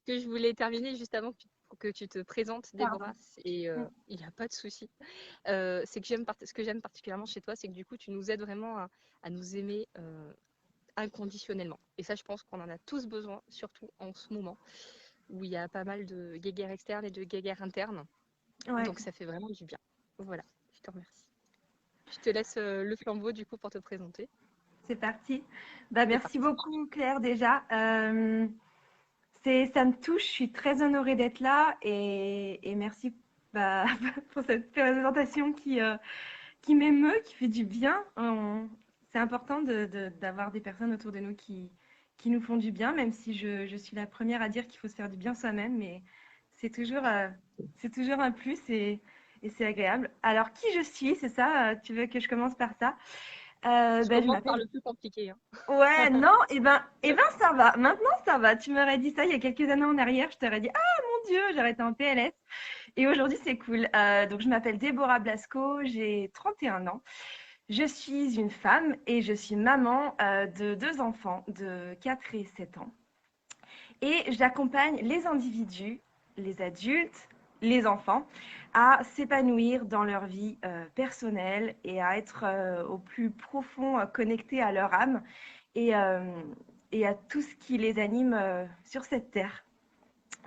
que je voulais terminer juste avant pour que tu te présentes, Pardon. Déborah, et Mm. il n'y a pas de souci. C'est que ce que j'aime particulièrement chez toi, c'est que du coup, tu nous aides vraiment à nous aimer inconditionnellement. Et ça, je pense qu'on en a tous besoin, surtout en ce moment, où il y a pas mal de guéguerres externes et de guéguerres internes. Ouais, Donc, ça fait vraiment du bien. Voilà, je te remercie. Je te laisse le flambeau, du coup, pour te présenter. c'est parti. Bah, C'est merci parti. beaucoup, Claire, déjà. Ça me touche, je suis très honorée d'être là et merci bah, pour cette présentation qui m'émeut, qui fait du bien. C'est important d'avoir des personnes autour de nous qui nous font du bien, même si je suis la première à dire qu'il faut se faire du bien soi-même, mais c'est toujours, euh, c'est toujours un plus et c'est agréable. Alors, qui je suis, c'est ça? Tu veux que je commence par ça? Je Ben, je commence par m'appelle. le plus compliqué, hein. Ouais, non, et ben, ça va. Maintenant, ça va. Tu m'aurais dit ça il y a quelques années en arrière, je t'aurais dit, ah mon Dieu, j'aurais été en PLS. Et aujourd'hui, c'est cool. Donc, je m'appelle Déborah Blasco, j'ai 31 ans. Je suis une femme et je suis maman de deux enfants de 4 et 7 ans. Et j'accompagne les individus, les adultes, les enfants à s'épanouir dans leur vie personnelle et à être au plus profond connectés à leur âme et, euh, et à tout ce qui les anime sur cette terre.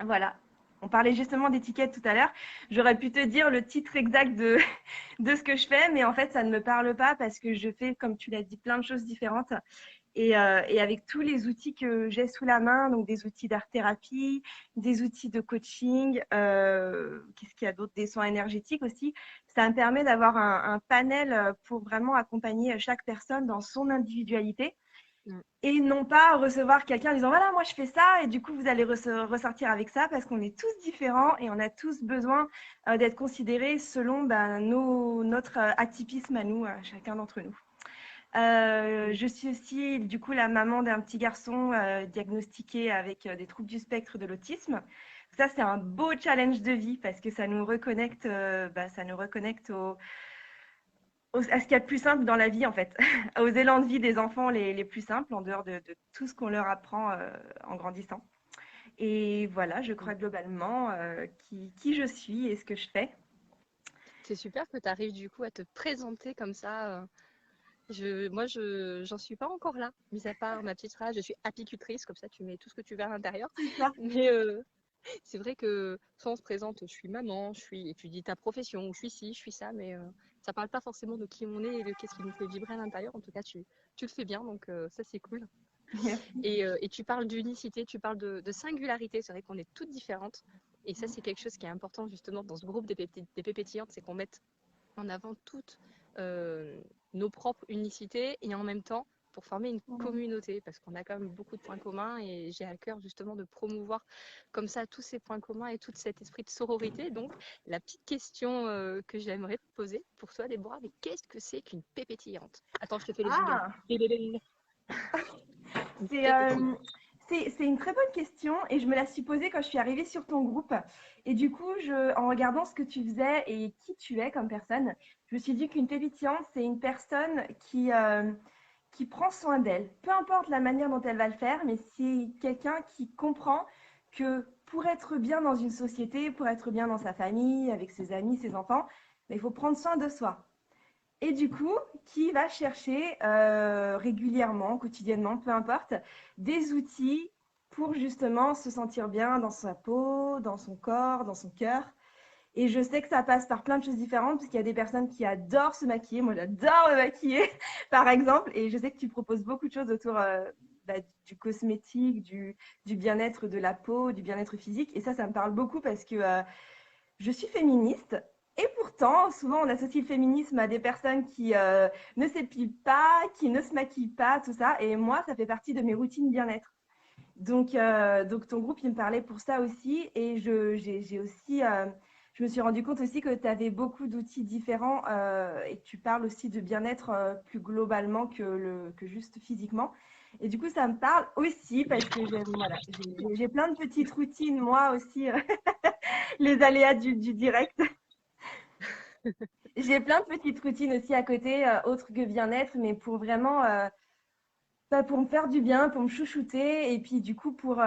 Voilà. On parlait justement d'étiquette tout à l'heure. J'aurais pu te dire le titre exact de ce que je fais, mais en fait, ça ne me parle pas parce que je fais, comme tu l'as dit, plein de choses différentes. Et avec tous les outils que j'ai sous la main, donc des outils d'art-thérapie, des outils de coaching, qu'est-ce qu'il y a d'autre, des soins énergétiques aussi, ça me permet d'avoir un panel pour vraiment accompagner chaque personne dans son individualité Mm. et non pas recevoir quelqu'un en disant voilà, moi je fais ça et du coup vous allez ressortir avec ça parce qu'on est tous différents et on a tous besoin d'être considérés selon notre atypisme à nous, chacun d'entre nous. Je suis aussi du coup la maman d'un petit garçon diagnostiqué avec des troubles du spectre de l'autisme. Ça, c'est un beau challenge de vie parce que ça nous reconnecte à ce qu'il y a de plus simple dans la vie en fait, aux élans de vie des enfants les plus simples en dehors de tout ce qu'on leur apprend en grandissant. Et voilà, je crois globalement qui je suis et ce que je fais. C'est super que tu arrives du coup à te présenter comme ça. J'en suis pas encore là, mis à part ma petite phrase, je suis apicultrice, comme ça tu mets tout ce que tu veux à l'intérieur. C'est ça. Mais c'est vrai que soit on se présente, je suis maman, et tu dis ta profession, ou je suis ci, je suis ça, mais ça parle pas forcément de qui on est et de qu'est-ce qui nous fait vibrer à l'intérieur. En tout cas, tu le fais bien, donc ça c'est cool. Merci. Et tu parles d'unicité, tu parles de singularité, c'est vrai qu'on est toutes différentes. Et ça, c'est quelque chose qui est important justement dans ce groupe des pépétillantes, c'est qu'on mette en avant toutes euh, nos propres unicités et en même temps pour former une communauté parce qu'on a quand même beaucoup de points communs et j'ai à cœur justement de promouvoir comme ça tous ces points communs et tout cet esprit de sororité. Donc la petite question que j'aimerais te poser pour toi Déborah, mais qu'est-ce que c'est qu'une pépétillante? Attends, je te fais le jingle. Ah, Une c'est pépétillante. c'est une très bonne question et je me la suis posée quand je suis arrivée sur ton groupe. Et du coup, en regardant ce que tu faisais et qui tu es comme personne, je me suis dit qu'une pépitillante, c'est une personne qui prend soin d'elle. Peu importe la manière dont elle va le faire, mais c'est quelqu'un qui comprend que pour être bien dans une société, pour être bien dans sa famille, avec ses amis, ses enfants, il faut prendre soin de soi. Et du coup, qui va chercher régulièrement, quotidiennement, peu importe, des outils pour justement se sentir bien dans sa peau, dans son corps, dans son cœur. Et je sais que ça passe par plein de choses différentes, parce qu'il y a des personnes qui adorent se maquiller. Moi, j'adore me maquiller, par exemple. Et je sais que tu proposes beaucoup de choses autour du cosmétique, du bien-être de la peau, du bien-être physique. Et ça me parle beaucoup parce que je suis féministe et pourtant, souvent, on associe le féminisme à des personnes qui ne s'épilent pas, qui ne se maquillent pas, tout ça. Et moi, ça fait partie de mes routines bien-être. Donc ton groupe, il me parlait pour ça aussi. Et j'ai aussi, je me suis rendu compte aussi que tu avais beaucoup d'outils différents et que tu parles aussi de bien-être plus globalement que juste physiquement. Et du coup, ça me parle aussi parce que voilà, j'ai plein de petites routines, moi aussi, les aléas du direct. J'ai plein de petites routines aussi à côté, autres que bien-être, mais pour vraiment Bah, pour me faire du bien, pour me chouchouter et puis du coup pour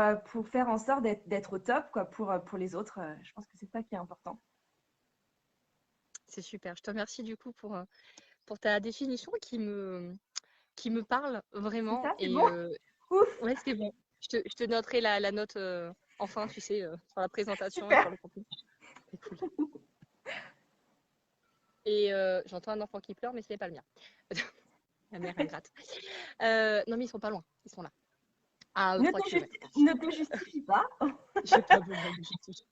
faire en sorte d'être au top quoi, pour les autres. Je pense que c'est ça qui est important. C'est super. Je te remercie du coup pour ta définition qui me parle C'est vraiment. ça, c'est Et bon? Ouf, ouais, c'est bon. Je te noterai la note enfin, tu sais, sur la présentation et sur super. le contenu. C'est cool. Et j'entends un enfant qui pleure, mais ce n'est pas le mien. La mère ingrate. Non, mais ils sont pas loin. Ils sont là. À 3 km. Ne te justifie pas. J'ai pas besoin de justifier.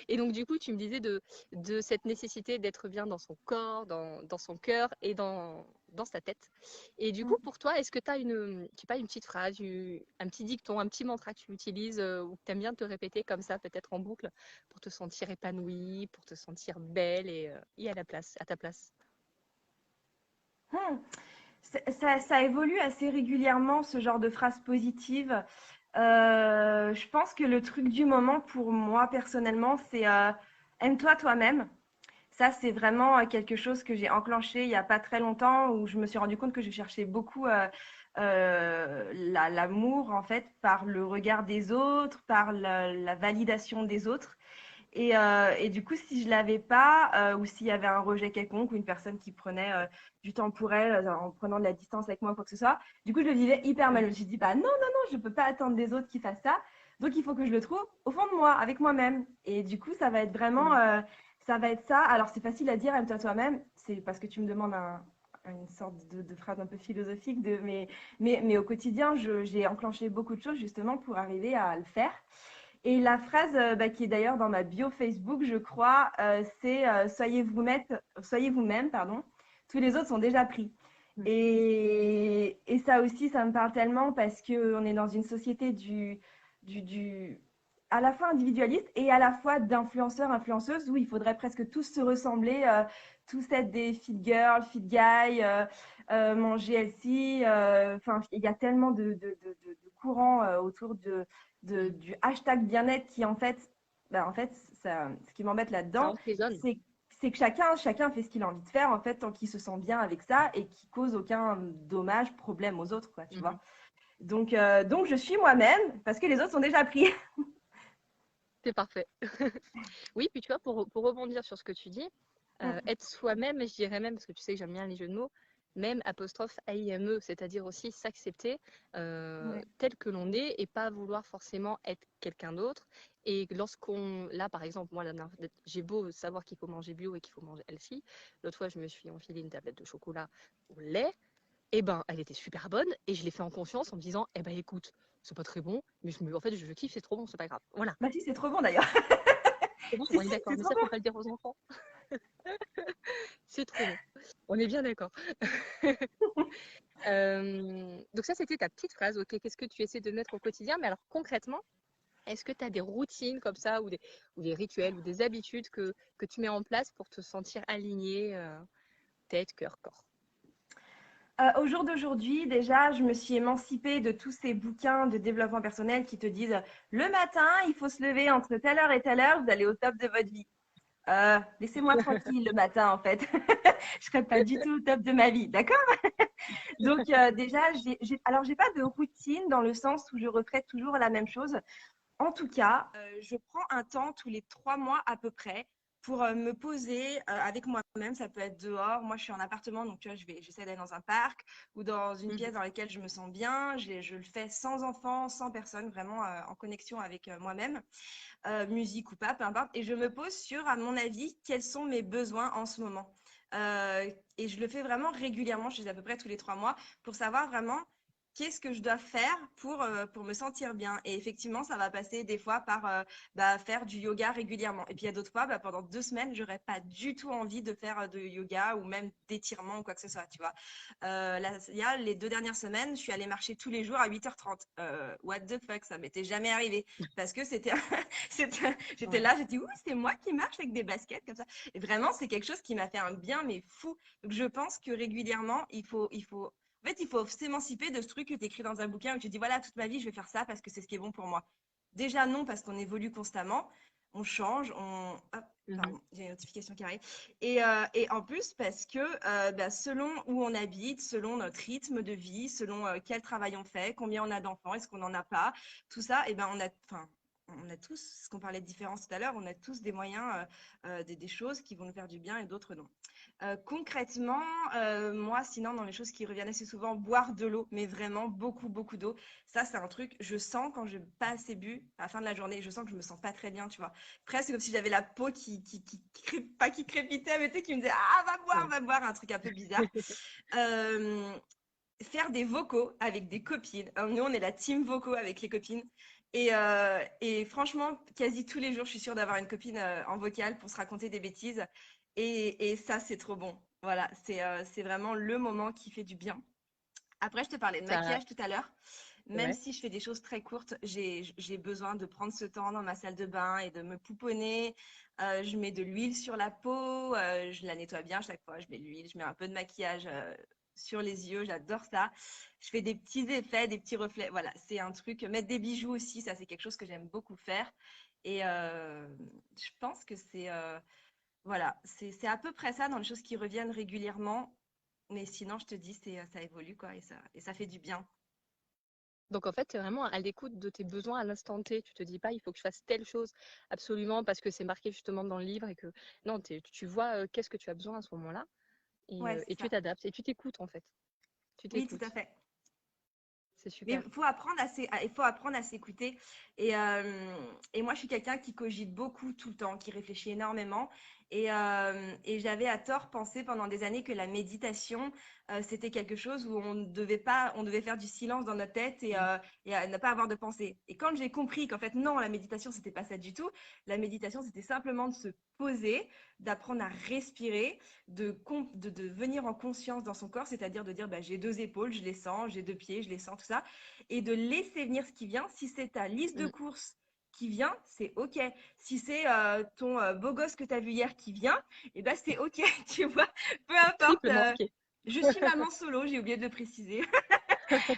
Et donc, du coup, tu me disais de cette nécessité d'être bien dans son corps, dans son cœur et dans sa tête. Et du coup, pour toi, est-ce que tu as une petite phrase, un petit dicton, un petit mantra que tu utilises ou que tu aimes bien te répéter comme ça, peut-être en boucle, pour te sentir épanouie, pour te sentir belle et à ta place? Hmm. Ça évolue assez régulièrement, ce genre de phrases positives. Je pense que le truc du moment pour moi personnellement, c'est aime-toi toi-même. Ça, c'est vraiment quelque chose que j'ai enclenché il n'y a pas très longtemps, où je me suis rendu compte que je cherchais beaucoup l'amour, en fait, par le regard des autres, par la validation des autres. Et du coup, si je l'avais pas, ou s'il y avait un rejet quelconque, ou une personne qui prenait du temps pour elle, en prenant de la distance avec moi, quoi que ce soit, du coup, je le vivais hyper mal. Je me suis dit, bah non, non, non, je peux pas attendre des autres qui fassent ça. Donc, il faut que je le trouve au fond de moi, avec moi-même. Et du coup, ça va être vraiment, ça va être ça. Alors, c'est facile à dire, aime-toi toi-même. C'est parce que tu me demandes une sorte de phrase un peu philosophique, mais au quotidien, j'ai enclenché beaucoup de choses justement pour arriver à le faire. Et la phrase qui est d'ailleurs dans ma bio Facebook, je crois, c'est soyez vous-même, pardon. Tous les autres sont déjà pris. Et ça aussi, ça me parle tellement parce qu'on est dans une société du à la fois individualiste et à la fois d'influenceurs, influenceuses où il faudrait presque tous se ressembler, tous être des fit girls, fit guys, manger healthy. Enfin, il y a tellement de courants autour du hashtag bien-être qui en fait ça, ce qui m'embête Ça là-dedans, emprisonne. c'est que chacun fait ce qu'il a envie de faire en fait tant qu'il se sent bien avec ça et qui cause aucun dommage, problème aux autres, quoi, tu vois. Donc je suis moi-même parce que les autres sont déjà pris. C'est parfait. Oui, puis tu vois, pour rebondir sur ce que tu dis, être soi-même, je dirais même, parce que tu sais que j'aime bien les jeux de mots, même apostrophe AIME, c'est-à-dire aussi s'accepter Ouais. tel que l'on est et pas vouloir forcément être quelqu'un d'autre. Et là par exemple, moi, j'ai beau savoir qu'il faut manger bio et qu'il faut manger healthy, l'autre fois, je me suis enfilé une tablette de chocolat au lait, et ben, elle était super bonne et je l'ai fait en confiance en me disant, eh ben, écoute, c'est pas très bon, mais en fait, je kiffe, c'est trop bon, c'est pas grave. Voilà. Bah si, c'est trop bon d'ailleurs. C'est bon, Si, on est si, d'accord, c'est mais trop ça, bon. faut pas le dire aux enfants. C'est trop bon. On est bien d'accord. Donc ça, c'était ta petite phrase. Ok, qu'est-ce que tu essaies de mettre au quotidien? Mais alors concrètement, est-ce que tu as des routines comme ça ou des rituels ou des habitudes que tu mets en place pour te sentir aligné tête, cœur, corps? Au jour d'aujourd'hui, déjà, je me suis émancipée de tous ces bouquins de développement personnel qui te disent le matin, il faut se lever entre telle heure et telle heure, vous allez au top de votre vie. Laissez-moi tranquille le matin, en fait. Je serai pas du tout au top de ma vie, d'accord? Donc, déjà, alors, j'ai pas de routine dans le sens où je referai toujours la même chose. En tout cas, je prends un temps tous les 3 mois à peu près pour me poser avec moi-même. Ça peut être dehors. Moi, je suis en appartement, donc tu vois, j'essaie d'aller dans un parc ou dans une pièce dans laquelle je me sens bien. Je le fais sans enfant, sans personne, vraiment en connexion avec moi-même, musique ou pas, peu importe. Et je me pose sur, à mon avis, quels sont mes besoins en ce moment. Et je le fais vraiment régulièrement, je fais à peu près tous les 3 mois, pour savoir vraiment qu'est-ce que je dois faire pour me sentir bien. Et effectivement, ça va passer des fois par faire du yoga régulièrement. Et puis il y a d'autres fois, pendant 2 semaines, j'aurais pas du tout envie de faire de yoga ou même d'étirement ou quoi que ce soit, tu vois. Là, il y a les 2 dernières semaines, je suis allée marcher tous les jours à 8h30. What the fuck, ça m'était jamais arrivé. Parce que j'étais là, j'ai dit, ouh, c'est moi qui marche avec des baskets comme ça. Et vraiment, c'est quelque chose qui m'a fait un bien, mais fou. Donc, je pense que régulièrement, en fait, il faut s'émanciper de ce truc que tu écris dans un bouquin où tu dis, voilà, toute ma vie, je vais faire ça parce que c'est ce qui est bon pour moi. Déjà, non, parce qu'on évolue constamment. on change, hop, Mhm. pardon, j'ai une notification qui arrive. Et en plus, parce que bah, selon où on habite, selon notre rythme de vie, selon quel travail on fait, combien on a d'enfants, est-ce qu'on n'en a pas, tout ça, et ben on a tous, ce qu'on parlait de différence tout à l'heure, on a tous des moyens, des choses qui vont nous faire du bien et d'autres non. Concrètement, moi, sinon, dans les choses qui reviennent assez souvent, boire de l'eau, mais vraiment beaucoup, beaucoup d'eau. Ça, c'est un truc, je sens quand je n'ai pas assez bu à la fin de la journée, je sens que je me sens pas très bien, tu vois. Presque comme si j'avais la peau pas qui crépitait, mais tu sais, qui me disait, ah, Ouais. va boire, un truc un peu bizarre. Euh, Faire des vocaux avec des copines. Alors, nous, on est la team vocaux avec les copines. Et franchement, quasi tous les jours, je suis sûre d'avoir une copine en vocal pour se raconter des bêtises. Et ça, c'est trop bon. Voilà, c'est vraiment le moment qui fait du bien. Après, je te parlais de Ça, maquillage tout à l'heure. Même ouais. si je fais des choses très courtes, j'ai besoin de prendre ce temps dans ma salle de bain et de me pouponner. Je mets de l'huile sur la peau, je la nettoie bien chaque fois. Je mets de l'huile, je mets un peu de maquillage sur les yeux, j'adore ça. Je fais des petits effets, des petits reflets. Voilà, c'est un truc. Mettre des bijoux aussi, ça c'est quelque chose que j'aime beaucoup faire. Et je pense que voilà, c'est à peu près ça dans les choses qui reviennent régulièrement. Mais sinon, je te dis, ça évolue quoi, et ça fait du bien. Donc en fait, tu es vraiment à l'écoute de tes besoins à l'instant T. Tu te dis pas, il faut que je fasse telle chose absolument parce que c'est marqué justement dans le livre et que non, tu vois qu'est-ce que tu as besoin à ce moment-là Ouais, et c'est tu ça. t'adaptes et tu t'écoutes en fait. Tu Oui, tout à t'écoutes. fait. C'est Mais super. il faut apprendre à s'écouter. Et moi, je suis quelqu'un qui cogite beaucoup tout le temps, qui réfléchit énormément. Et j'avais à tort pensé pendant des années que la méditation, c'était quelque chose où on devait faire du silence dans notre tête et ne pas avoir de pensée. Et quand j'ai compris qu'en fait, non, la méditation, c'était pas ça du tout. La méditation, c'était simplement de se poser, d'apprendre à respirer, de venir en conscience dans son corps, c'est-à-dire de dire bah, j'ai deux épaules, je les sens, j'ai deux pieds, je les sens, tout ça, et de laisser venir ce qui vient. Si c'est ta liste de Mm. courses qui vient, c'est OK. Si c'est ton beau gosse que tu as vu hier qui vient, et ben c'est OK, tu vois, peu importe. Triplement ok. Je suis maman solo, j'ai oublié de le préciser.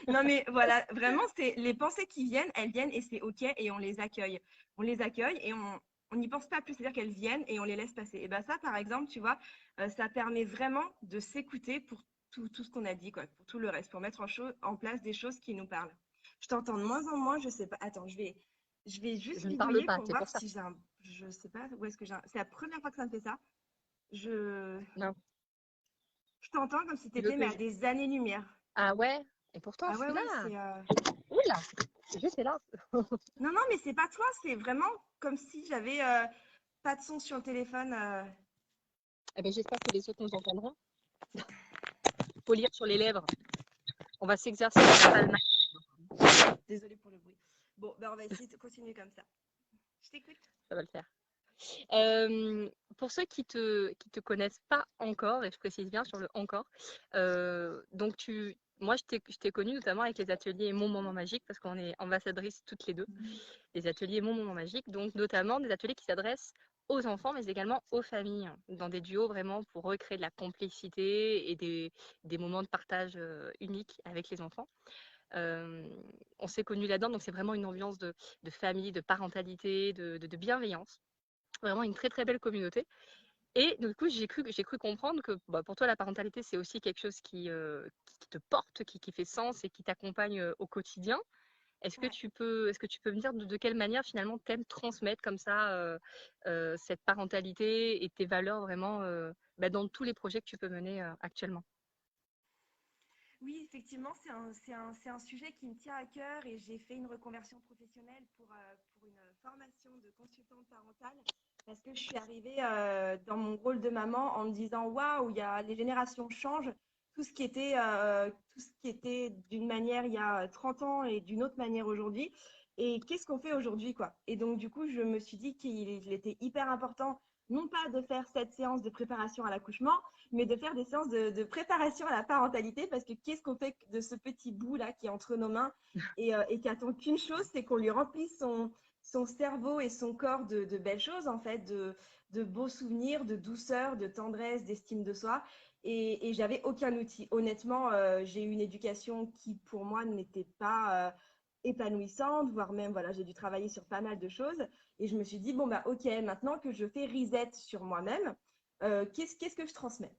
Non, mais voilà, vraiment, c'est les pensées qui viennent, elles viennent et c'est OK et on les accueille. On les accueille et on n'y pense pas plus, c'est-à-dire qu'elles viennent et on les laisse passer. Et ben ça, par exemple, tu vois, ça permet vraiment de s'écouter pour tout ce qu'on a dit, quoi, pour tout le reste, pour mettre en place des choses qui nous parlent. Je t'entends de moins en moins, je sais pas. Attends, je vais juste Je ne parle bidouiller pas, pour c'est voir pour ça. si je sais pas où est-ce que c'est la première fois que ça me fait ça. Je, Non. je t'entends comme si Tu veux t'étais, mais que à je... des années-lumière. Ah ouais? Et pourtant, Ah je ouais, suis ouais, là. c'est. Oula, je suis là. Non, non, mais c'est pas toi, c'est vraiment comme si j'avais pas de son sur le téléphone. Eh ben, j'espère que les autres nous entendront. Faut lire sur les lèvres. On va s'exercer dans la palme. Désolée pour le bruit. Bon, ben on va essayer de continuer comme ça. Je t'écoute. Ça va le faire. Euh, pour ceux qui te connaissent pas encore, et je précise bien sur le encore, donc moi je t'ai connue notamment avec les ateliers Mon Moment Magique parce qu'on est ambassadrices toutes les deux, les ateliers Mon Moment Magique, donc notamment des ateliers qui s'adressent aux enfants mais également aux familles, dans des duos vraiment pour recréer de la complicité et des moments de partage uniques avec les enfants. Euh, on s'est connus là-dedans, donc c'est vraiment une ambiance de famille, de parentalité, de bienveillance, vraiment une très très belle communauté. Et du coup, j'ai cru comprendre que bah, pour toi, la parentalité, c'est aussi quelque chose qui te porte, qui fait sens et qui t'accompagne au quotidien. Ouais. Est-ce que tu peux me dire de quelle manière finalement t'aimes transmettre comme ça cette parentalité et tes valeurs vraiment bah, dans tous les projets que tu peux mener actuellement? Oui, effectivement, c'est un sujet qui me tient à cœur et j'ai fait une reconversion professionnelle pour une formation de consultante parentale parce que je suis arrivée dans mon rôle de maman en me disant waouh, les générations changent. Tout ce qui était d'une manière il y a 30 ans et d'une autre manière aujourd'hui. Et qu'est-ce qu'on fait aujourd'hui, quoi? Et donc, du coup, je me suis dit qu'il était hyper important, non pas de faire cette séance de préparation à l'accouchement, mais de faire des séances de préparation à la parentalité parce que qu'est-ce qu'on fait de ce petit bout là qui est entre nos mains et qui attend qu'une chose, c'est qu'on lui remplisse son cerveau et son corps de belles choses en fait, de beaux souvenirs, de douceur, de tendresse, d'estime de soi. Et j'avais aucun outil. Honnêtement, j'ai eu une éducation qui pour moi n'était pas épanouissante, voire même, voilà, j'ai dû travailler sur pas mal de choses. Et je me suis dit, bon, bah, ok, maintenant que je fais reset sur moi-même, qu'est-ce que je transmets?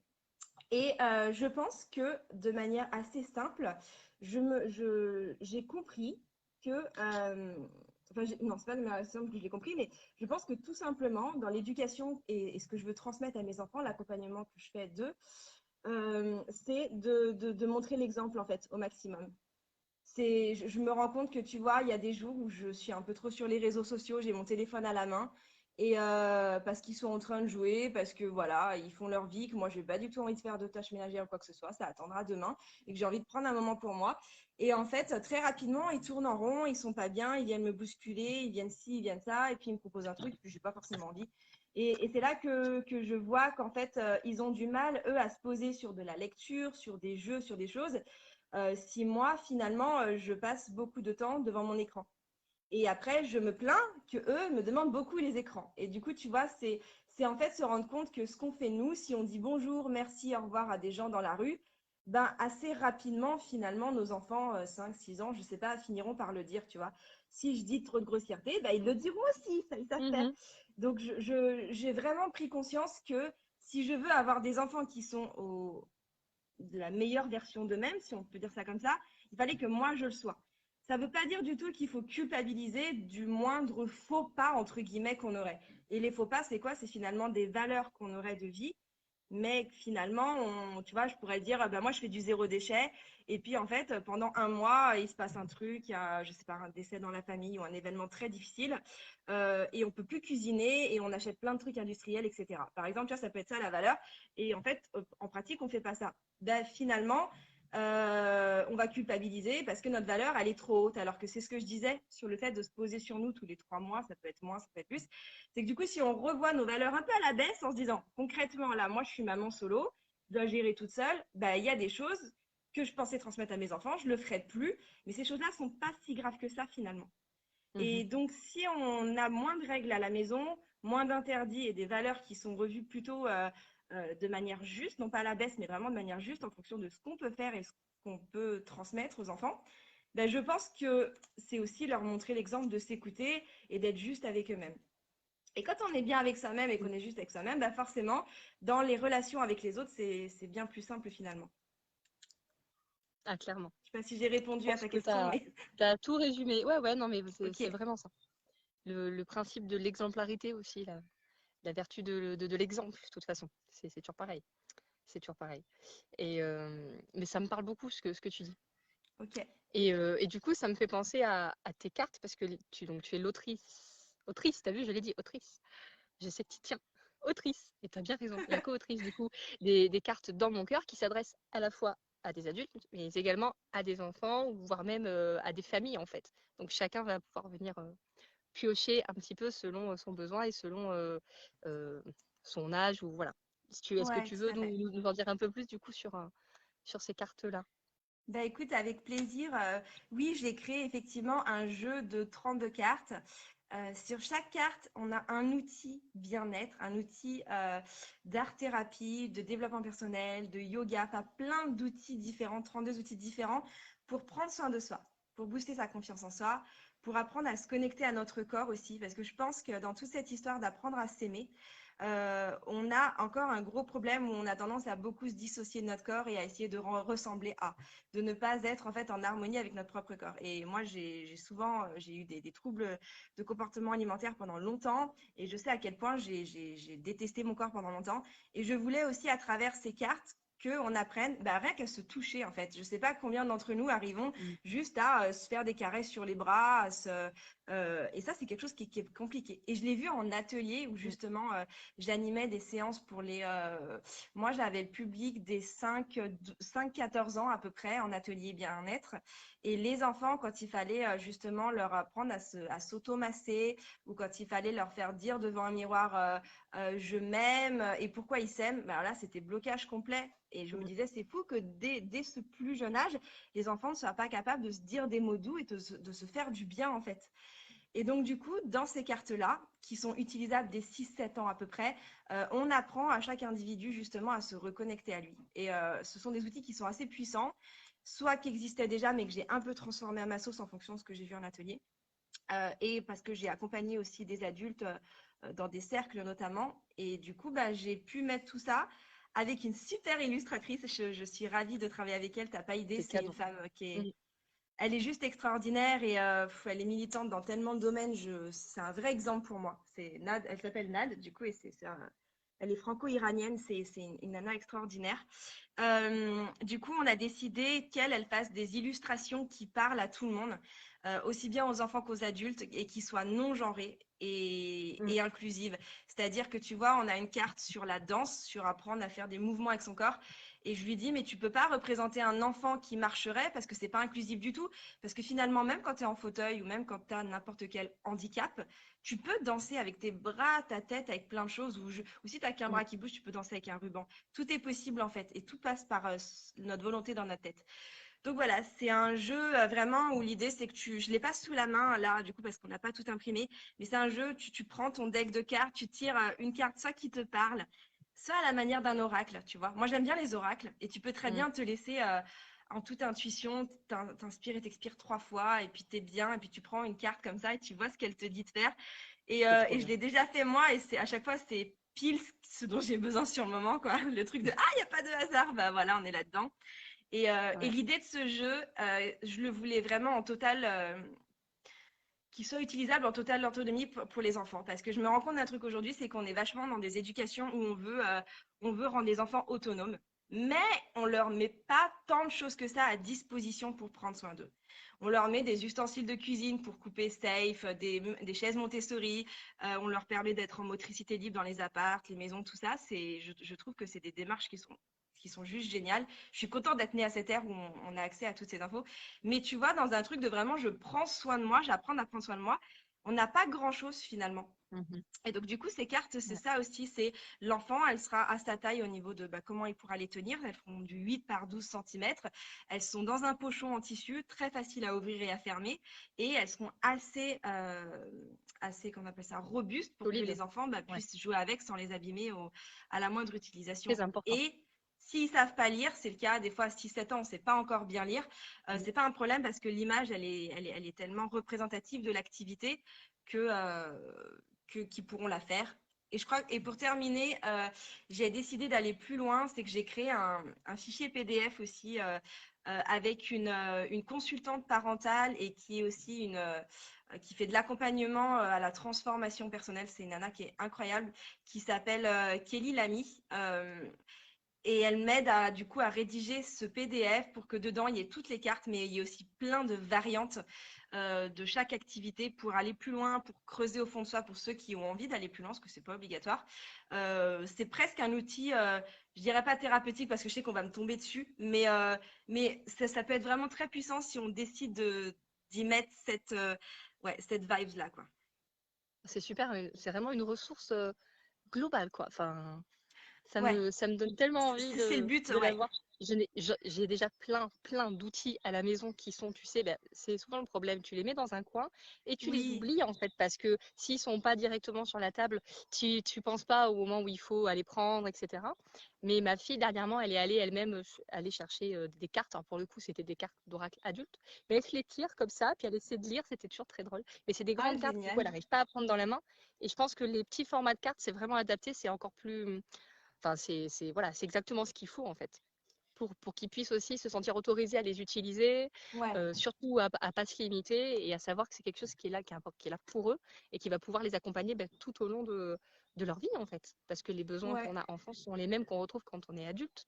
Et je pense que de manière assez simple, j'ai compris que, enfin, non, c'est pas de manière assez simple que je l'ai compris, mais je pense que tout simplement, dans l'éducation et ce que je veux transmettre à mes enfants, l'accompagnement que je fais d'eux, c'est de montrer l'exemple en fait au maximum. Je me rends compte que tu vois, il y a des jours où je suis un peu trop sur les réseaux sociaux, j'ai mon téléphone à la main et parce qu'ils sont en train de jouer, parce que voilà, ils font leur vie, que moi j'ai pas du tout envie de faire de tâches ménagères ou quoi que ce soit, ça attendra demain et que j'ai envie de prendre un moment pour moi. Et en fait, très rapidement, ils tournent en rond, ils sont pas bien, ils viennent me bousculer, ils viennent ci, ils viennent ça, et puis ils me proposent un truc que j'ai pas forcément envie. Et c'est là que je vois qu'en fait, ils ont du mal, eux, à se poser sur de la lecture, sur des jeux, sur des choses si moi, finalement, je passe beaucoup de temps devant mon écran. Et après, je me plains que eux me demandent beaucoup les écrans. Et du coup, tu vois, c'est en fait se rendre compte que ce qu'on fait nous, si on dit bonjour, merci, au revoir à des gens dans la rue, ben assez rapidement, finalement, nos enfants, 5, 6 ans, je sais pas, finiront par le dire, tu vois. Si je dis trop de grossièreté, ben, ils le diront aussi, ça, ils savent faire. Mhm. Donc, j'ai vraiment pris conscience que si je veux avoir des enfants qui sont de la meilleure version d'eux-mêmes, si on peut dire ça comme ça, il fallait que moi je le sois. Ça ne veut pas dire du tout qu'il faut culpabiliser du moindre faux pas, entre guillemets, qu'on aurait. Et les faux pas, c'est quoi? C'est finalement des valeurs qu'on aurait de vie, mais finalement, tu vois, je pourrais dire, bah, moi, je fais du zéro déchet. Et puis, en fait, pendant un mois, il se passe un truc, il y a, je sais pas, un décès dans la famille ou un événement très difficile, et on peut plus cuisiner et on achète plein de trucs industriels, etc. Par exemple, tu vois, ça peut être ça la valeur. Et en fait, en pratique, on fait pas ça. Ben, finalement, on va culpabiliser parce que notre valeur, elle est trop haute. Alors que c'est ce que je disais sur le fait de se poser sur nous tous les 3 mois, ça peut être moins, ça peut être plus. C'est que du coup, si on revoit nos valeurs un peu à la baisse en se disant, concrètement, là, moi, je suis maman solo, je dois gérer toute seule, bah, il y a des choses que je pensais transmettre à mes enfants, je ne le ferai plus, mais ces choses-là ne sont pas si graves que ça finalement. Mhm. Et donc, si on a moins de règles à la maison, moins d'interdits et des valeurs qui sont revues plutôt de manière juste, non pas à la baisse, mais vraiment de manière juste en fonction de ce qu'on peut faire et ce qu'on peut transmettre aux enfants, ben, je pense que c'est aussi leur montrer l'exemple de s'écouter et d'être juste avec eux-mêmes. Et quand on est bien avec soi-même et qu'on est juste avec soi-même, bah forcément, dans les relations avec les autres, c'est bien plus simple finalement. Ah, clairement. Je ne sais pas si j'ai Je répondu à pense ta que tu question, as, mais tout résumé. Ouais, ouais, non, mais ok. c'est vraiment ça. Le principe de l'exemplarité aussi, la vertu de l'exemple, de toute façon. C'est toujours pareil. C'est toujours pareil. Mais ça me parle beaucoup ce que tu dis. Ok. Et du coup, ça me fait penser à tes cartes parce que donc, tu es l'autrice. Autrice, t'as vu, je l'ai dit, autrice. J'essaie de tiens, autrice. Et t'as bien raison, la co-autrice du coup, des cartes dans mon cœur qui s'adressent à la fois à des adultes, mais également à des enfants, ou voire même à des familles en fait. Donc chacun va pouvoir venir piocher un petit peu selon son besoin et selon euh, son âge ou voilà. Est-ce que Ouais, tu tout veux à fait. nous en dire un peu plus du coup sur ces cartes-là? Bah écoute, avec plaisir. Oui, j'ai créé effectivement un jeu de 32 cartes. Sur chaque carte, on a un outil bien-être, un outil d'art-thérapie, de développement personnel, de yoga, enfin plein d'outils différents, 32 outils différents pour prendre soin de soi, pour booster sa confiance en soi, pour apprendre à se connecter à notre corps aussi, parce que je pense que dans toute cette histoire d'apprendre à s'aimer, on a encore un gros problème où on a tendance à beaucoup se dissocier de notre corps et à essayer de ressembler à, de ne pas être en fait en harmonie avec notre propre corps. Et moi, j'ai souvent, j'ai eu des troubles de comportement alimentaire pendant longtemps et je sais à quel point j'ai détesté mon corps pendant longtemps. Et je voulais aussi à travers ces cartes qu'on apprenne bah, rien qu'à se toucher en fait. Je ne sais pas combien d'entre nous arrivons Mm. juste à se faire des caresses sur les bras, et ça c'est quelque chose qui est compliqué. Et je l'ai vu en atelier où Mm. justement j'animais des séances pour les... moi j'avais le public des 5-14 ans à peu près en atelier bien-être. Et les enfants, quand il fallait justement leur apprendre à s'automasser ou quand il fallait leur faire dire devant un miroir je m'aime et pourquoi ils s'aiment, ben là c'était blocage complet. Et je me Mm. disais, c'est fou que dès ce plus jeune âge, les enfants ne soient pas capables de se dire des mots doux et de se faire du bien en fait. Et donc, du coup, dans ces cartes-là, qui sont utilisables dès 6-7 ans à peu près, on apprend à chaque individu justement à se reconnecter à lui. Et ce sont des outils qui sont assez puissants. soit qui existaient déjà, mais que j'ai un peu transformé à ma sauce en fonction de ce que j'ai vu en atelier. Et parce que j'ai accompagné aussi des adultes dans des cercles notamment. Et du coup, bah, j'ai pu mettre tout ça avec une super illustratrice. Je suis ravie de travailler avec elle. T'as pas idée, C'est c'est une cadeau. femme qui est, Mm. elle est juste extraordinaire et elle est militante dans tellement de domaines. C'est un vrai exemple pour moi. C'est Nad, elle s'appelle Nad, du coup, et elle est franco-iranienne. C'est une nana extraordinaire. Du coup, on a décidé qu'elle fasse des illustrations qui parlent à tout le monde, aussi bien aux enfants qu'aux adultes, et qui soient non genrées Mm. et inclusives. C'est-à-dire que tu vois, on a une carte sur la danse, sur apprendre à faire des mouvements avec son corps. Et je lui dis, mais tu peux pas représenter un enfant qui marcherait parce que c'est pas inclusif du tout. Parce que finalement, même quand tu es en fauteuil ou même quand tu as n'importe quel handicap, tu peux danser avec tes bras, ta tête, avec plein de choses. Ou si tu n'as qu'un Mm. bras qui bouge, tu peux danser avec un ruban. Tout est possible en fait. Et tout passe par notre volonté dans notre tête. Donc voilà, c'est un jeu vraiment où l'idée c'est que je l'ai pas sous la main là, du coup, parce qu'on n'a pas tout imprimé, mais c'est un jeu, tu prends ton deck de cartes, tu tires une carte soit qui te parle, soit à la manière d'un oracle, tu vois. Moi j'aime bien les oracles et tu peux très Mm. bien te laisser en toute intuition, t'inspires et t'expires 3 fois et puis t'es bien et puis tu prends une carte comme ça et tu vois ce qu'elle te dit de faire. C'est trop Et je bien. l'ai déjà fait moi et c'est à chaque fois c'est pile ce dont j'ai besoin sur le moment, quoi. Le truc de ah, il n'y a pas de hasard, bah voilà, on est là-dedans. Et Ouais. l'idée de ce jeu, je le voulais vraiment en total, qu'il soit utilisable en totale autonomie pour les enfants. Parce que je me rends compte d'un truc aujourd'hui, c'est qu'on est vachement dans des éducations où on veut rendre les enfants autonomes. Mais on leur met pas tant de choses que ça à disposition pour prendre soin d'eux. On leur met des ustensiles de cuisine pour couper safe, des chaises Montessori. On leur permet d'être en motricité libre dans les apparts, les maisons, tout ça. Je trouve que c'est des démarches qui sont juste géniales. Je suis contente d'être née à cette ère où on a accès à toutes ces infos. Mais tu vois, dans un truc de vraiment, je prends soin de moi, j'apprends à prendre soin de moi, on n'a pas grand-chose finalement. Mhm. Et donc, du coup, ces cartes, c'est Ouais. ça aussi. C'est l'enfant, elle sera à sa taille au niveau de comment il pourra les tenir. Elles font du 8 par 12 cm. Elles sont dans un pochon en tissu, très facile à ouvrir et à fermer. Et elles seront assez, qu'on appelle ça, robustes pour que Solide. les enfants Ouais. puissent jouer avec sans les abîmer à la moindre utilisation. Très important. Et s'ils savent pas lire, c'est le cas des fois 6-7 ans, on ne sait pas encore bien lire, Mm. c'est pas un problème parce que l'image, elle est tellement représentative de l'activité que, qu'ils pourront la faire. Et je crois, et pour terminer, j'ai décidé d'aller plus loin, c'est que j'ai créé un fichier PDF aussi avec une consultante parentale et qui est aussi qui fait de l'accompagnement à la transformation personnelle. C'est une nana qui est incroyable, qui s'appelle Kelly Lamy. Et elle m'aide du coup à rédiger ce PDF pour que dedans il y ait toutes les cartes, mais il y ait aussi plein de variantes de chaque activité pour aller plus loin, pour creuser au fond de soi pour ceux qui ont envie d'aller plus loin, parce que c'est pas obligatoire. C'est presque un outil, je dirais pas thérapeutique parce que je sais qu'on va me tomber dessus, mais ça peut être vraiment très puissant si on décide d'y mettre cette vibe là, quoi. C'est super. C'est vraiment une ressource globale, quoi. Enfin, Ouais, ça me donne tellement envie c'est le but, de ouais. l'avoir. J'ai déjà plein d'outils à la maison qui sont, tu sais, ben, c'est souvent le problème. Tu les mets dans un coin et tu les Oui, oublies, en fait, parce que s'ils sont pas directement sur la table, tu penses pas au moment où il faut aller prendre, etc. Mais ma fille, dernièrement, elle est allée elle-même aller chercher des cartes. Alors, pour le coup, c'était des cartes d'oracle adulte. Mais elle se les tire comme ça, puis elle essaie de lire. C'était toujours très drôle. Mais c'est des ah grandes cartes, du coup, elle génial. n'arrive pas à prendre dans la main. Et je pense que les petits formats de cartes, c'est vraiment adapté. C'est encore plus. Enfin, voilà, c'est exactement ce qu'il faut en fait. Pour qu'ils puissent aussi se sentir autorisés à les utiliser, Ouais. surtout à ne pas se limiter et à savoir que c'est quelque chose qui est là, qui est là pour eux et qui va pouvoir les accompagner tout au long de leur vie en fait. Parce que les besoins Ouais. qu'on a enfant sont les mêmes qu'on retrouve quand on est adulte.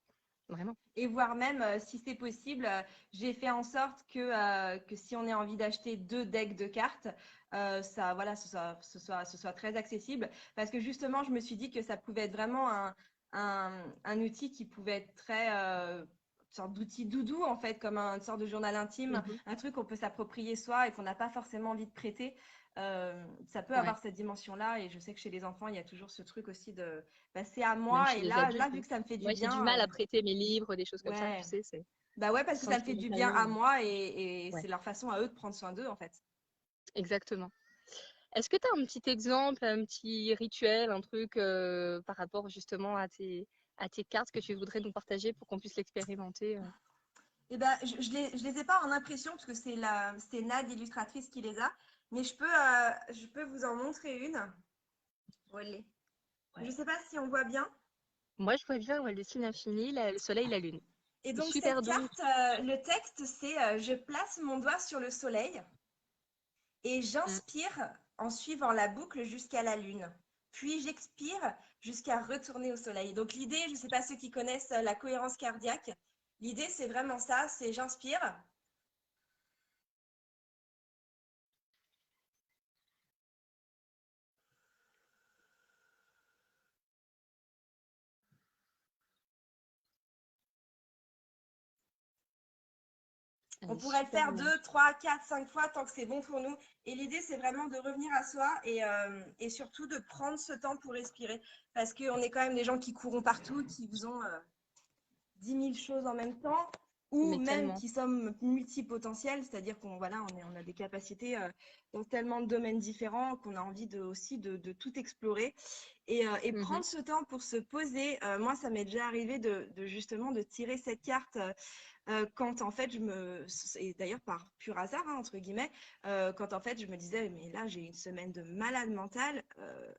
Vraiment. Et voire même, si c'est possible, j'ai fait en sorte que si on a envie d'acheter 2 decks de cartes, ça, voilà, ce soit très accessible. Parce que justement, je me suis dit que ça pouvait être vraiment un outil qui pouvait être très, une sorte d'outil doudou, en fait, comme une sorte de journal intime, Mhm. un truc qu'on peut s'approprier soi et qu'on n'a pas forcément envie de prêter. Ça peut Ouais. avoir cette dimension-là. Et je sais que chez les enfants, il y a toujours ce truc aussi de, bah, c'est à Même moi. chez Et les là, adultes, vu hein. que ça me fait du Moi, j'ai du bien. mal à prêter mes livres, des choses comme ça, tu Ouais. sais, c'est Bah ouais, parce que ça me fait du bien à sentimentalement. moi et Ouais, c'est leur façon à eux de prendre soin d'eux, en fait. exactement. Est-ce que tu as un petit exemple, un petit rituel, un truc par rapport justement à tes cartes que tu voudrais nous partager pour qu'on puisse l'expérimenter Je les ai pas en impression parce que c'est Nad, illustratrice, qui les a. Mais je peux vous en montrer une. Voilà. Je Ouais. sais pas si on voit bien. Moi, je vois bien où elle dessine l'infini, le soleil, la lune. Et C'est donc super cette doux. carte, le texte, c'est je place mon doigt sur le soleil et Mm. j'inspire en suivant la boucle jusqu'à la lune. Puis j'expire jusqu'à retourner au soleil. Donc l'idée, je ne sais pas ceux qui connaissent la cohérence cardiaque, l'idée c'est vraiment ça, c'est j'inspire. Elle On est pourrait le super faire belle. 2, 3, 4, 5 fois tant que c'est bon pour nous. Et l'idée, c'est vraiment de revenir à soi et surtout de prendre ce temps pour respirer. Parce qu'on est quand même des gens qui courons partout, qui faisons 10 000 choses en même temps, ou Mais même tellement. qui sommes multipotentiels, c'est-à-dire qu'on voilà, on a des capacités dans tellement de domaines différents qu'on a envie aussi de tout explorer. Et Mhm. prendre ce temps pour se poser, moi, ça m'est déjà arrivé justement de tirer cette carte quand en fait et d'ailleurs par pur hasard hein, entre guillemets, quand en fait je me disais mais là j'ai une semaine de malade mentale,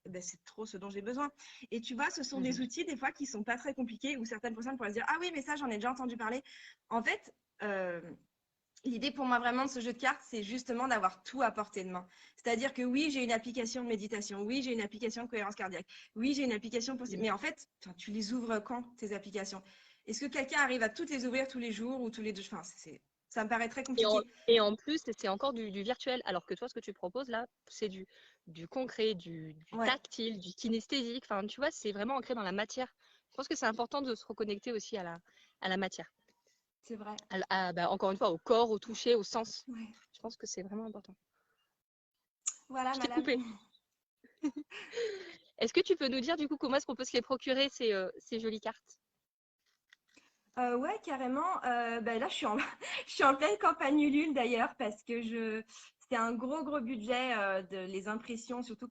ben, c'est trop ce dont j'ai besoin. Et tu vois, ce sont des Mhm. outils des fois qui sont pas très compliqués où certaines personnes pourraient se dire ah oui mais ça j'en ai déjà entendu parler. En fait, l'idée pour moi vraiment de ce jeu de cartes, c'est justement d'avoir tout à portée de main. C'est-à-dire que oui, j'ai une application de méditation, oui, j'ai une application de cohérence cardiaque, oui, j'ai une application pour... Mhm. Mais en fait, tu les ouvres quand, tes applications? Est-ce que quelqu'un arrive à toutes les ouvrir tous les jours ou tous les deux? Enfin, ça me paraît très compliqué. Et en plus, c'est encore du virtuel. Alors que toi, ce que tu proposes là, c'est du concret, du Ouais, tactile, du kinesthésique. Enfin, tu vois, c'est vraiment ancré dans la matière. Je pense que c'est important de se reconnecter aussi à la matière. c'est vrai. Bah, encore une fois, au corps, au toucher, au sens. Ouais. Je pense que c'est vraiment important. Voilà, Je t'ai madame. coupé. Est-ce que tu peux nous dire du coup comment est-ce qu'on peut se les procurer, ces jolies cartes? Ouais, carrément. Ben là, je suis en pleine campagne Ulule d'ailleurs parce que c'est un gros budget de les impressions, surtout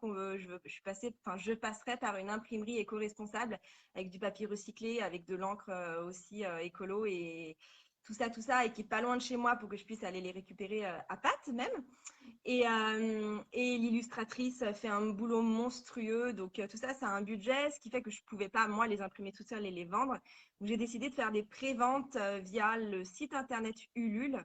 je passerai par une imprimerie éco-responsable avec du papier recyclé, avec de l'encre aussi écolo et tout ça, et qui est pas loin de chez moi pour que je puisse aller les récupérer à Pâtes même. Et l'illustratrice fait un boulot monstrueux. Donc, tout ça, c'est un budget, ce qui fait que je ne pouvais pas, moi, les imprimer toute seule et les vendre. Donc, j'ai décidé de faire des préventes via le site internet Ulule.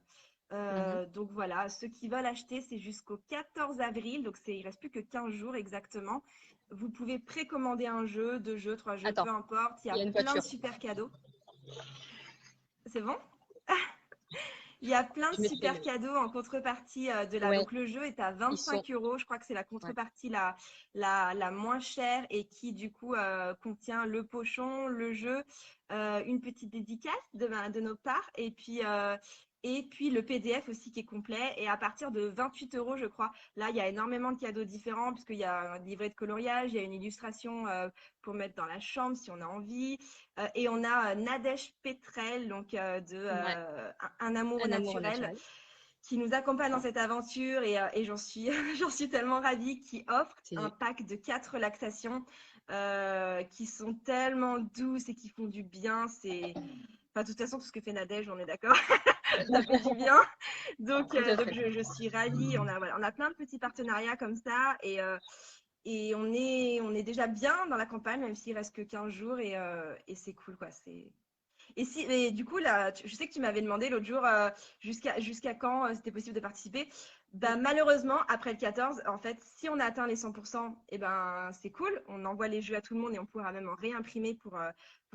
Mhm. Donc, voilà, ceux qui veulent acheter, c'est jusqu'au 14 avril. Donc, il ne reste plus que 15 jours exactement. Vous pouvez précommander un jeu, 2 jeux, 3 jeux, peu Attends, importe. Il y il a y a une plein de voiture. super cadeaux. C'est bon? Il y a plein de Je mettrai super le. cadeaux en contrepartie de là. Ouais, Donc le jeu est à ils sont. 25 €. Je crois que c'est la Ouais. contrepartie la moins chère et qui du coup contient le pochon, le jeu, une petite dédicace de nos parts et puis le PDF aussi qui est complet. Et à partir de 28 €, je crois, là il y a énormément de cadeaux différents puisqu'il y a un livret de coloriage, il y a une illustration pour mettre dans la chambre si on a envie. Et on a Nadège Pétrel, donc Ouais. Un amour au Un amour naturel, naturel. qui nous accompagne dans cette aventure et j'en suis, j'en suis tellement ravie, qui offre un C'est pack de 4 relaxations qui sont tellement douces et qui font du bien. Enfin, de toute façon, tout ce que fait Nadège, on est d'accord, ça fait du bien. tout à Donc fait. je suis ravie. On a plein de petits partenariats comme ça et on est déjà bien dans la campagne, même s'il reste que 15 jours et c'est cool, quoi. Et du coup, là, je sais que tu m'avais demandé l'autre jour jusqu'à quand c'était possible de participer. Mm. Bah, malheureusement, après le 14, en fait, si on a atteint les 100%, eh ben, c'est cool. On envoie les jeux à tout le monde et on pourra même en réimprimer pour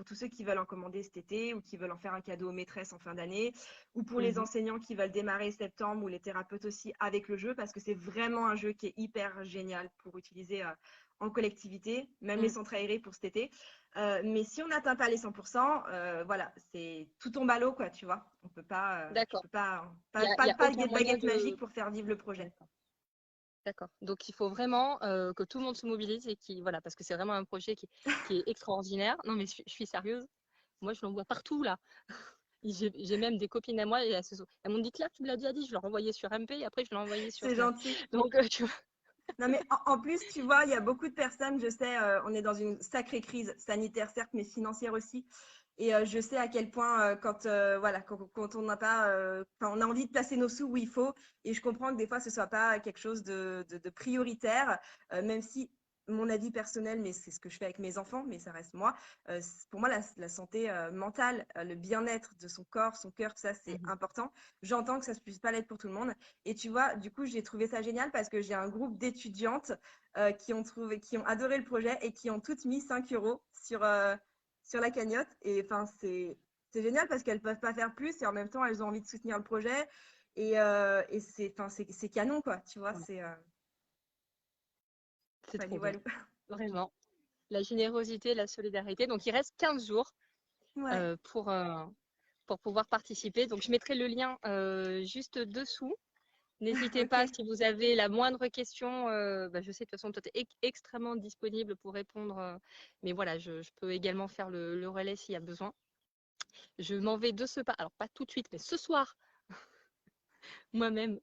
tous ceux qui veulent en commander cet été ou qui veulent en faire un cadeau aux maîtresses en fin d'année ou pour les Mhm. enseignants qui veulent démarrer septembre ou les thérapeutes aussi avec le jeu parce que c'est vraiment un jeu qui est hyper génial pour utiliser en collectivité, même les Mm. centres aérés pour cet été. Mais si on n'atteint pas les 100%, voilà, c'est tout tombe à l'eau, quoi, tu vois. On peut pas, je D'accord. peux pas, Il y a pas aucun de moyen baguette de. magique pour faire vivre le projet. D'accord. D'accord. Donc il faut vraiment que tout le monde se mobilise et voilà, parce que c'est vraiment un projet qui est extraordinaire. Non, mais je suis sérieuse. Moi, je l'en vois partout là. J'ai même des copines à moi et elles m'ont dit Claire, tu me l'as déjà dit, je l'ai envoyé sur MP et après je l'ai envoyé sur C'est Snap. gentil. Donc tu vois. Non, mais en plus, tu vois, il y a beaucoup de personnes, je sais, on est dans une sacrée crise sanitaire, certes, mais financière aussi. Et je sais à quel point, voilà, quand on n'a pas, quand on a envie de placer nos sous où il faut, et je comprends que des fois, ce soit pas quelque chose de prioritaire, même si mon avis personnel, mais c'est ce que je fais avec mes enfants, mais ça reste moi. Pour moi, la santé mentale, le bien-être de son corps, son cœur, tout ça, c'est Mhm. important. J'entends que ça ne puisse pas l'être pour tout le monde. Et tu vois, du coup, j'ai trouvé ça génial parce que j'ai un groupe d'étudiantes qui ont adoré le projet et qui ont toutes mis 5 euros sur la cagnotte. Et enfin, c'est génial parce qu'elles peuvent pas faire plus et en même temps, elles ont envie de soutenir le projet. Et c'est canon, quoi. Tu vois, Ouais, c'est c'est trop Wally bien, Walou. vraiment. La générosité, la solidarité. Donc, il reste 15 jours Ouais, euh, pour, euh, pour pouvoir participer. Donc, je mettrai le lien juste dessous. N'hésitez pas, ok. si vous avez la moindre question, bah, je sais de toute façon, toi, tu es extrêmement disponible pour répondre. Mais voilà, je peux également faire le relais s'il y a besoin. Je m'en vais de ce pas, alors pas tout de suite, mais ce soir, moi-même,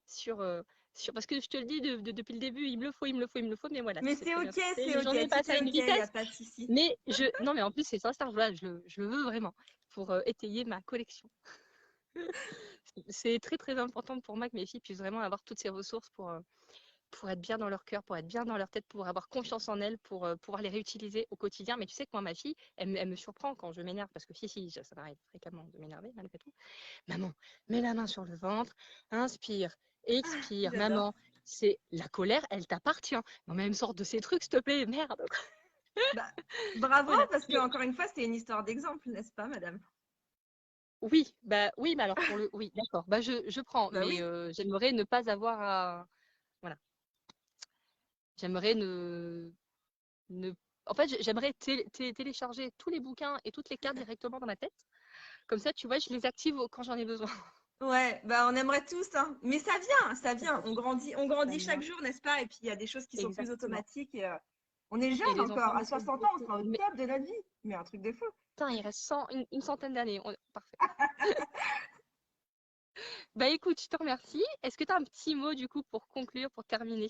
parce que je te le dis depuis le début, il me le faut, il me le faut, il me le faut. Mais voilà, tu Mais sais très bien ce que c'est. c'est Les journées ok. Tout passent à est une ok, il n'y a vitesse. pas de souci. Mais non, mais en plus, c'est sincère, voilà, je le veux vraiment pour étayer ma collection. C'est très, très important pour moi que mes filles puissent vraiment avoir toutes ces ressources pour être bien dans leur cœur, pour être bien dans leur tête, pour avoir confiance en elles, pour pouvoir les réutiliser au quotidien. Mais tu sais que moi, ma fille, elle me surprend quand je m'énerve, parce que si, ça m'arrive fréquemment de m'énerver malgré tout. Maman, mets la main sur le ventre, inspire, expire. J'adore. Maman, c'est la colère, elle t'appartient. Non, mais elle me sort de ces trucs, s'il te plaît, merde. Bah, bravo, Voilà. parce que encore une fois, c'est une histoire d'exemple, n'est-ce pas, madame? Oui, mais alors oui, d'accord. Bah, je prends, Bah mais oui. j'aimerais ne pas avoir à, voilà. J'aimerais ne En fait, j'aimerais télécharger tous les bouquins et toutes les cartes directement dans ma tête. Comme ça, tu vois, je les active quand j'en ai besoin. Ouais, bah on aimerait tous, hein. Mais ça vient, ça Ça vient. fait On ça grandit chaque vient. jour, n'est-ce pas? Et puis il y a des choses qui sont plus Exactement. automatiques. Et, on est Et jeune les enfants encore. À me suivent 60 ans, on beaucoup. sera au Mais top de notre vie. Mais un truc de fou. putain, il reste une centaine d'années. Parfait. Bah écoute, je te remercie. Est-ce que tu as un petit mot du coup pour conclure, pour terminer?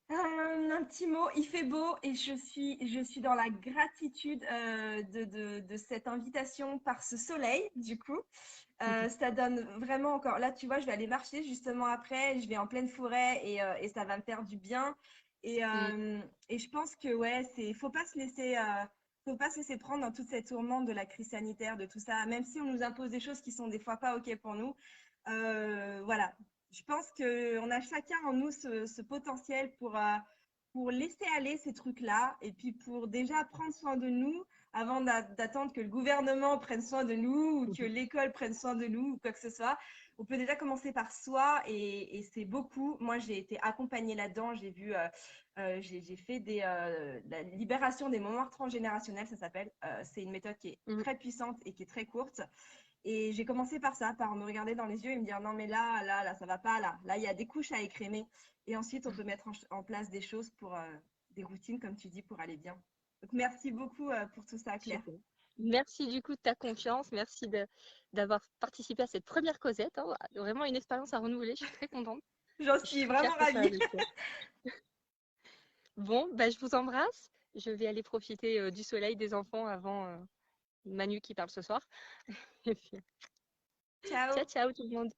Un petit mot, il fait beau et je suis dans la gratitude de cette invitation par ce soleil, du coup. Ça donne vraiment encore. Là, tu vois, je vais aller marcher justement après. Je vais en pleine forêt et ça va me faire du bien. Et, Mm, euh, et je pense que, ouais, faut pas se laisser prendre dans toute cette tourmente de la crise sanitaire, de tout ça. Même si on nous impose des choses qui sont des fois pas OK pour nous. Voilà, je pense qu'on a chacun en nous ce potentiel pour laisser aller ces trucs-là et puis pour déjà prendre soin de nous avant d'attendre que le gouvernement prenne soin de nous ou que mhm. l'école prenne soin de nous ou quoi que ce soit. On peut déjà commencer par soi et c'est beaucoup. Moi, j'ai été accompagnée là-dedans. J'ai fait la libération des mémoires transgénérationnelles, ça s'appelle. C'est une méthode qui est Mhm. très puissante et qui est très courte. Et j'ai commencé par ça, par me regarder dans les yeux et me dire non mais là, ça va pas, là, il y a des couches à écrémer. Et ensuite, on peut mettre en place des choses pour des routines, comme tu dis, pour aller bien. Donc merci beaucoup pour tout ça, Claire. Super. Merci du coup de ta confiance. Merci d'avoir participé à cette première causette, hein. Vraiment une expérience à renouveler. Je suis très contente. J'en Je suis suis très fière vraiment que ça ravie. avec toi. Bon, bah, je vous embrasse. Je vais aller profiter du soleil des enfants avant Manu qui parle ce soir. Et puis, ciao, Ciao. ciao tout le monde.